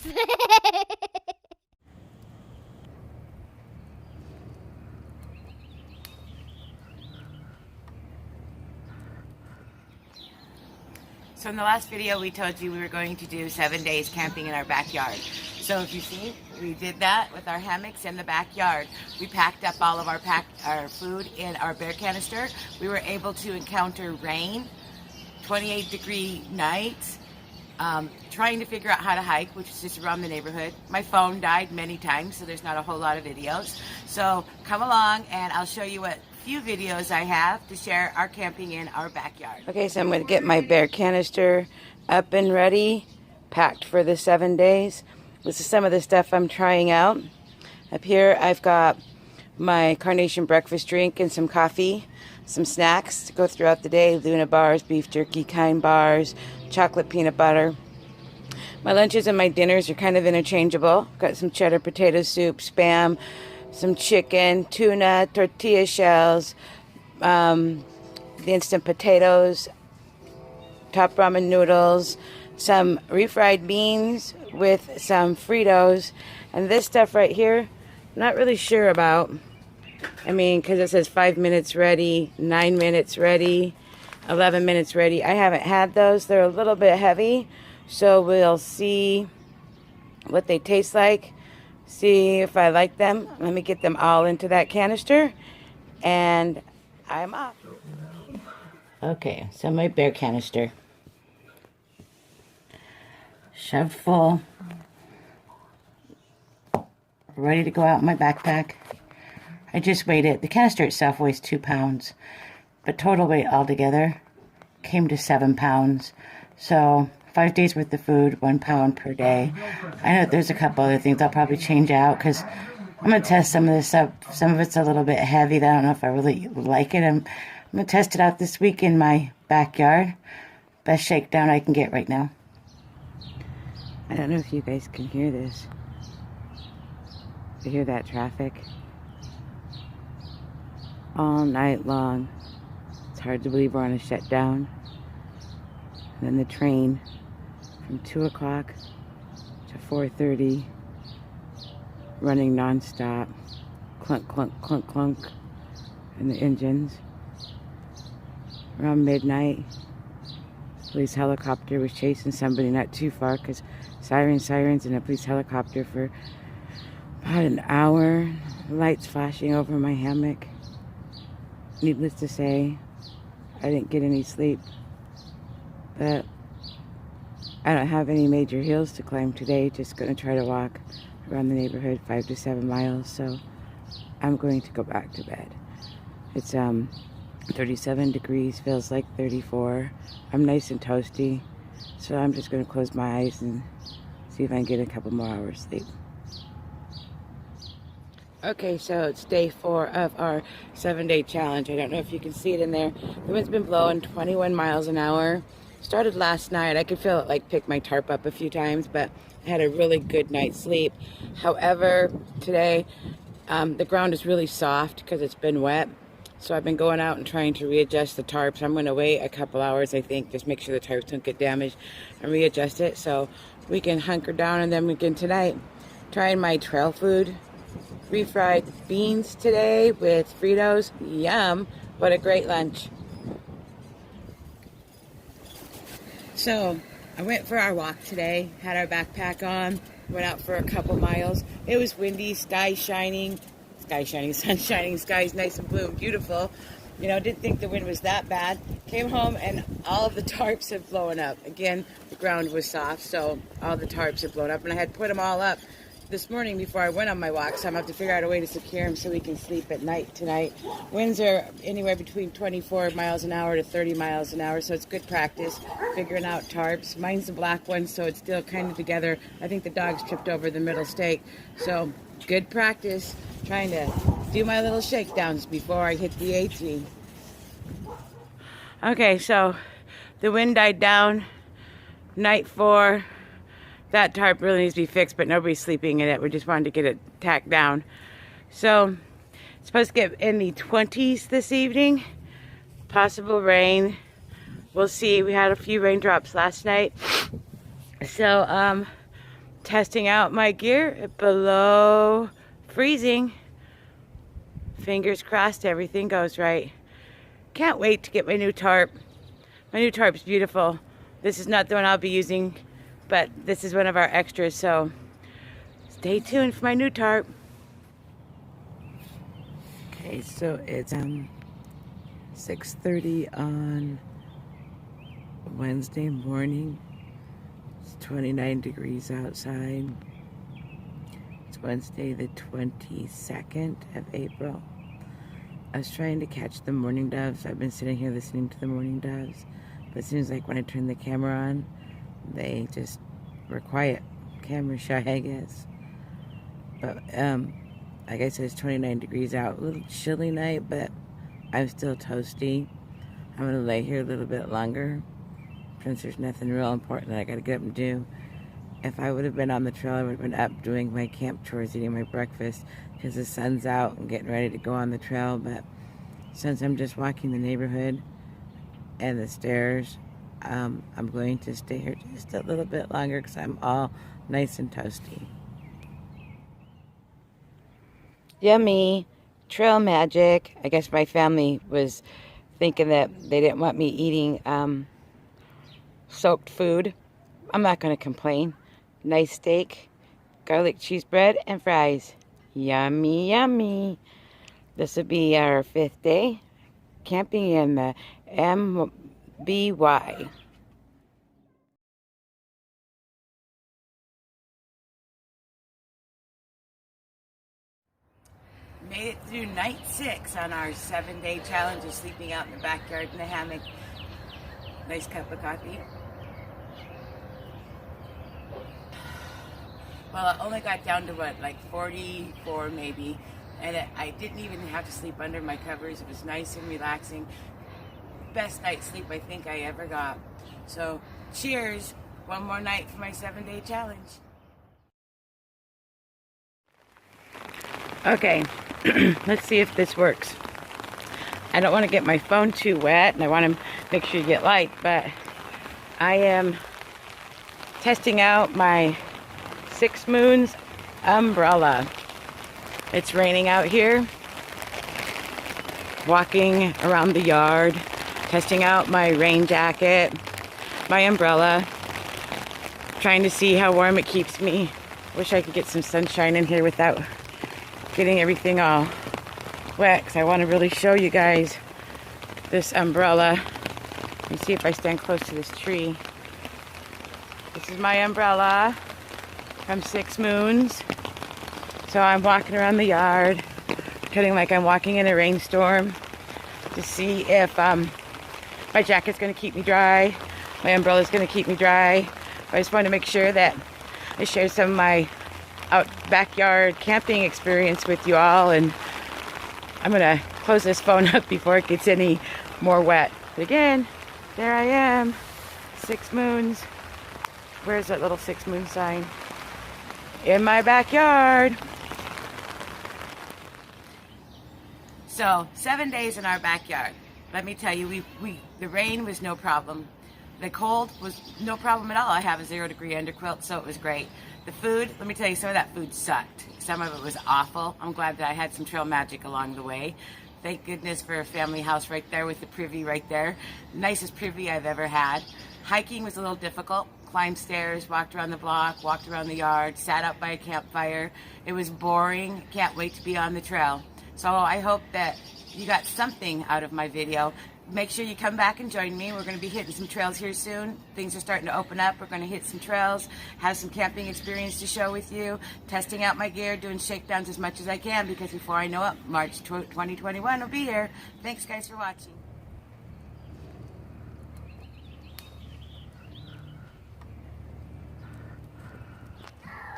So in the last video, we told you we were going to do 7 days camping in our backyard. So if you see, we did that with our hammocks in the backyard. We packed up all of our food in our bear canister. We were able to encounter rain, 28-degree nights, trying to figure out how to hike, which is just around the neighborhood. My phone died many times, so there's not a whole lot of videos. So come along and I'll show you what few videos I have to share our camping in our backyard. Okay, so I'm going to get my bear canister up and ready, packed for the 7 days. This is some of the stuff I'm trying out. Up here I've got my carnation breakfast drink and some coffee, some snacks to go throughout the day, Luna bars, beef jerky, kind bars, chocolate peanut butter. My lunches and my dinners are kind of interchangeable. Got some cheddar potato soup, Spam, some chicken, tuna, tortilla shells, the instant potatoes, top ramen noodles, some refried beans with some Fritos, and this stuff right here, not really sure about. I mean, because it says 5 minutes ready, 9 minutes ready, 11 minutes ready. I haven't had those. They're a little bit heavy, so we'll see what they taste like. See if I like them. Let me get them all into that canister and I'm off. Okay, so my bear canister shoved full, ready to go out in my backpack. I just weighed it. The canister itself weighs 2 pounds, but total weight altogether came to 7 pounds. So 5 days worth of food, 1 pound per day. I know there's a couple other things I'll probably change out because I'm going to test some of this stuff. Some of it's a little bit heavy that I don't know if I really like it. I'm going to test it out this week in my backyard. Best shakedown I can get right now. I don't know if you guys can hear this. You hear that traffic? All night long. It's hard to believe we're on a shutdown. And then the train from 2 o'clock to 4:30, running non-stop, clunk, clunk, clunk, clunk, and the engines. Around midnight, police helicopter was chasing somebody not too far because sirens, and a police helicopter for about an hour. Lights flashing over my hammock. Needless to say, I didn't get any sleep, but I don't have any major hills to climb today. Just going to try to walk around the neighborhood 5 to 7 miles. So I'm going to go back to bed. It's 37 degrees, feels like 34. I'm nice and toasty. So I'm just going to close my eyes and see if I can get a couple more hours sleep. Okay, so it's day 4 of our 7-day challenge. I don't know if you can see it in there. The wind's been blowing 21 miles an hour. Started last night. I could feel it like pick my tarp up a few times, but I had a really good night's sleep. However, today the ground is really soft because it's been wet. So I've been going out and trying to readjust the tarps. I'm going to wait a couple hours, I think, just make sure the tarps don't get damaged and readjust it so we can hunker down, and then we can tonight try my trail food. Refried beans today with Fritos. Yum. What a great lunch. So I went for our walk today, had our backpack on, went out for a couple miles. It was windy, sun shining, sky's nice and blue and beautiful. You know, didn't think the wind was that bad. Came home and all of the tarps have blown up. Again, the ground was soft, so all the tarps have blown up, and I had put them all up this morning before I went on my walk, so I'm going to have to figure out a way to secure them so we can sleep at night tonight. Winds are anywhere between 24 miles an hour to 30 miles an hour, so it's good practice figuring out tarps. Mine's the black one, so it's still kind of together. I think the dogs tripped over the middle stake, so good practice trying to do my little shakedowns before I hit the AT. Okay, so the wind died down. Night 4. That tarp really needs to be fixed, but nobody's sleeping in it. We just wanted to get it tacked down. So, it's supposed to get in the 20s this evening. Possible rain. We'll see. We had a few raindrops last night. So, Testing out my gear below freezing. Fingers crossed everything goes right. Can't wait to get my new tarp. My new tarp's beautiful. This is not the one I'll be using, but this is one of our extras, so stay tuned for my new tarp. Okay, so it's 6:30 on Wednesday morning. It's 29 degrees outside. It's Wednesday the 22nd of April. I was trying to catch the mourning doves. I've been sitting here listening to the mourning doves, but it seems like when I turn the camera on, they just were quiet. Camera shy, I guess. But like I said, it's 29 degrees out. A little chilly night, but I'm still toasty. I'm gonna lay here a little bit longer since there's nothing real important that I gotta get up and do. If I would have been on the trail, I would have been up doing my camp chores, eating my breakfast, because the sun's out and getting ready to go on the trail. But since I'm just walking the neighborhood and the stairs, I'm going to stay here just a little bit longer because I'm all nice and toasty. Yummy trail magic. I guess my family was thinking that they didn't want me eating soaked food. I'm not going to complain. Nice steak, garlic cheese bread, and fries. Yummy, yummy. This will be our 5th day camping in the MBY. Made it through night 6 on our 7-day challenge of sleeping out in the backyard in the hammock. Nice cup of coffee. Well, I only got down to what, like 44 maybe, and I didn't even have to sleep under my covers. It was nice and relaxing. Best night's sleep I think I ever got. So, cheers! One more night for my 7-day challenge. Okay, let's see if this works. I don't want to get my phone too wet, and I want to make sure you get light, but I am testing out my 6 Moons umbrella. It's raining out here. Walking around the yard, testing out my rain jacket, my umbrella, trying to see how warm it keeps me. Wish I could get some sunshine in here without getting everything all wet, because I want to really show you guys this umbrella. Let me see if I stand close to this tree. This is my umbrella from 6 Moons. So I'm walking around the yard, pretending like I'm walking in a rainstorm to see if my jacket's going to keep me dry, my umbrella's going to keep me dry. But I just want to make sure that I share some of my backyard camping experience with you all, and I'm going to close this phone up before it gets any more wet. But again, there I am, 6 Moons. Where's that little 6 Moon sign? In my backyard. So 7 days in our backyard. Let me tell you, the rain was no problem. The cold was no problem at all. I have a 0-degree underquilt, so it was great. The food, let me tell you, some of that food sucked. Some of it was awful. I'm glad that I had some trail magic along the way. Thank goodness for a family house right there with the privy right there. Nicest privy I've ever had. Hiking was a little difficult. Climbed stairs, walked around the block, walked around the yard, sat up by a campfire. It was boring. Can't wait to be on the trail. So I hope that you got something out of my video. Make sure you come back and join me. We're going to be hitting some trails here soon. Things are starting to open up. We're going to hit some trails, have some camping experience to show with you, testing out my gear, doing shakedowns as much as I can, because before I know it, March 2021 will be here. Thanks guys for watching.